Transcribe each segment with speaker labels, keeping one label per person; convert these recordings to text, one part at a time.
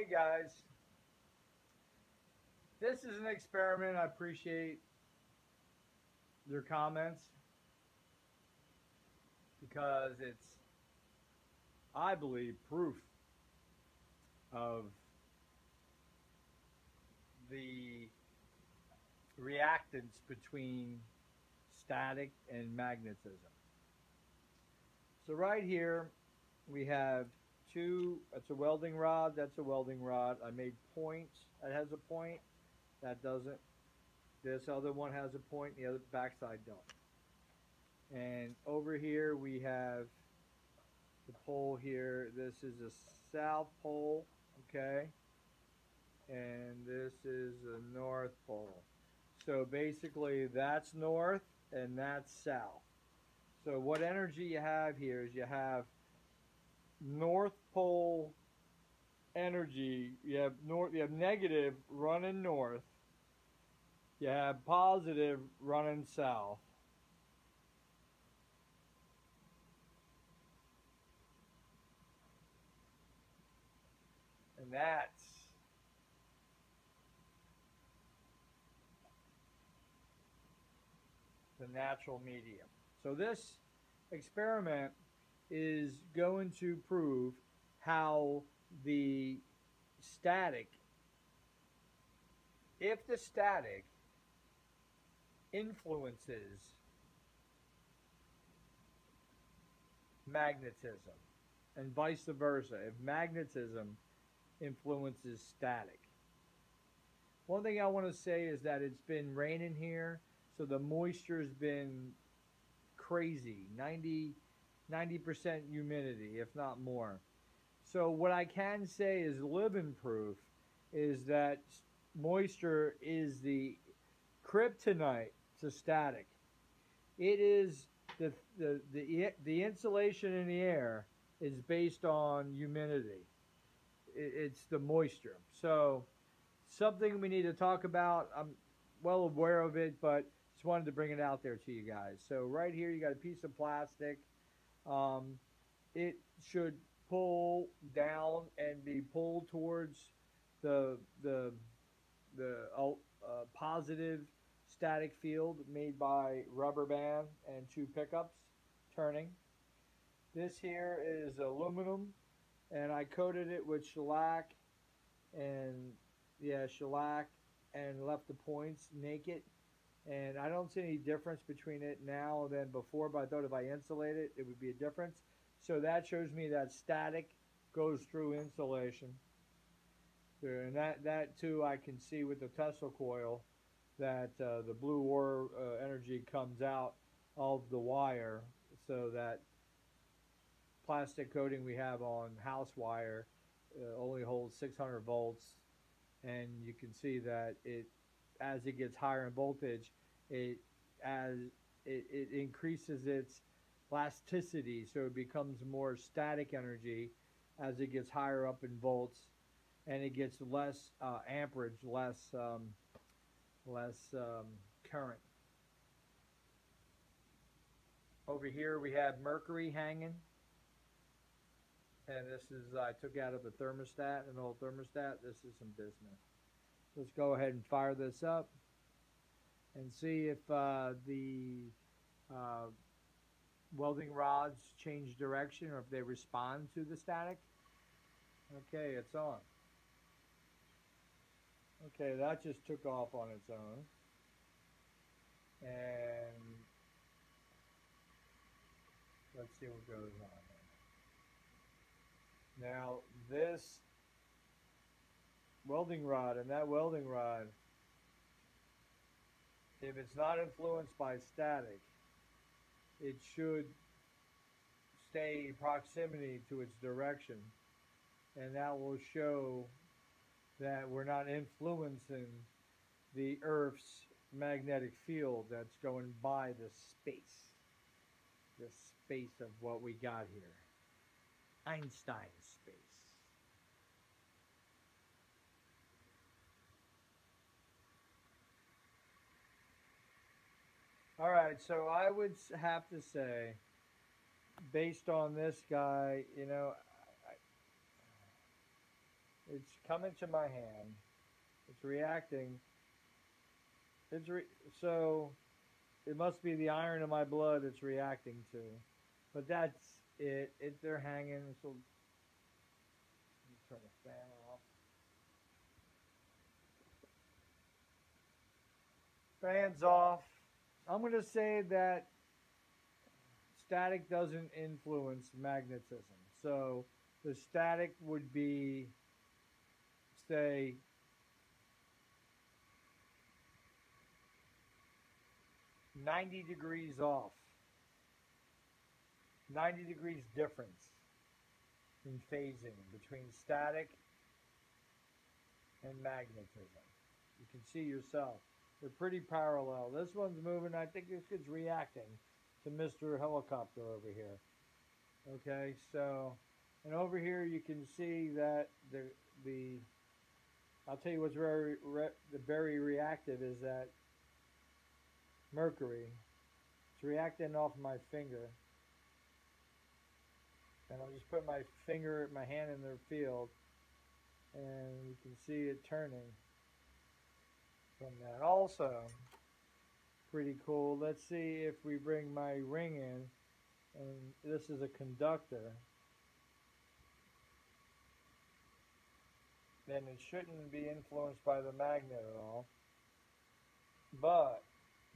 Speaker 1: Hey guys, this is an experiment. I appreciate your comments because it's, I believe, proof of the reactance between static and magnetism. So right here we have two, that's a welding rod, that's a welding rod. I made points. That has a point, that doesn't. This other one has a point, the other backside don't. And over here we have the pole here. This is a south pole, okay? And this is a north pole. So basically that's north and that's south. So what energy you have here is you have north pole energy. You have negative running north. You have positive running south. And that's the natural medium. So this experiment is going to prove how the static, if the static influences magnetism and vice versa, if magnetism influences static. One thing I want to say is that it's been raining here, so the moisture's been crazy, 90% humidity, if not more. So what I can say is living proof is that moisture is the kryptonite to static. It is the insulation in the air is based on humidity. It's the moisture. So something we need to talk about. I'm well aware of it, but just wanted to bring it out there to you guys. So right here you got a piece of plastic. It should pull down and be pulled towards the positive static field made by rubber band and two pickups turning. This here is aluminum, and I coated it with shellac and shellac, and left the points naked. And I don't see any difference between it now than before, but I thought if I insulate it, it would be a difference. So that shows me that static goes through insulation. So, and that too I can see with the Tesla coil that the blue or energy comes out of the wire, so that plastic coating we have on house wire only holds 600 volts, and you can see that as it gets higher in voltage, it increases its elasticity, so it becomes more static energy as it gets higher up in volts, and it gets less amperage, less current. Over here we have mercury hanging, and this is, I took out of a thermostat, an old thermostat. This is some business. Let's go ahead and fire this up and see if the welding rods change direction or if they respond to the static. Okay, it's on. Okay, that just took off on its own. And let's see what goes on here. Now, this welding rod and that welding rod, if it's not influenced by static, it should stay in proximity to its direction, and that will show that we're not influencing the Earth's magnetic field that's going by the space of what we got here. Einstein space. All right, so I would have to say, based on this guy, It's coming to my hand. It's reacting. So it must be the iron in my blood it's reacting to. But that's it. They're hanging. So let me turn the fan off. Fan's off. I'm going to say that static doesn't influence magnetism. So the static would be, say, 90 degrees off. 90 degrees difference in phasing between static and magnetism. You can see yourself. They're pretty parallel. This one's moving. I think this kid's reacting to Mr. Helicopter over here. Okay, so, and over here you can see that the I'll tell you what's very reactive is that mercury. It's reacting off my finger. And I'll just put my hand in the field, and you can see it turning from that. Also, pretty cool. Let's see if we bring my ring in, and this is a conductor. Then it shouldn't be influenced by the magnet at all, but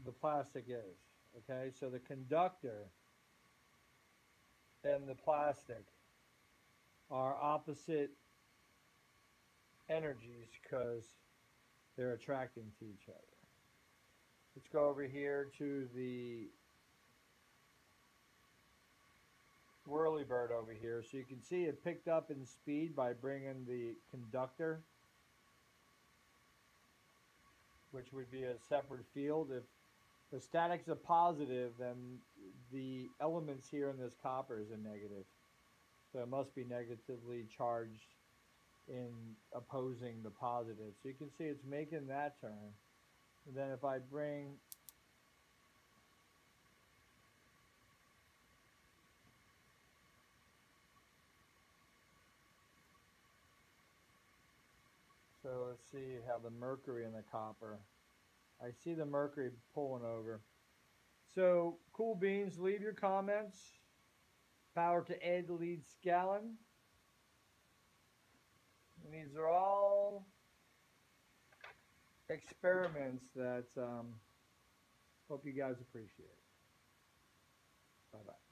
Speaker 1: the plastic is. Okay, so the conductor and the plastic are opposite energies because they're attracting to each other. Let's go over here to the whirlybird over here. So you can see it picked up in speed by bringing the conductor, which would be a separate field. If the static's a positive, then the elements here in this copper is a negative. So it must be negatively charged in opposing the positive. So you can see it's making that turn. And then if I bring so let's see how the mercury in the copper. I see the mercury pulling over. So, cool beans, leave your comments. Power to Ed Leedskalnin. These are all experiments that hope you guys appreciate. Bye-bye.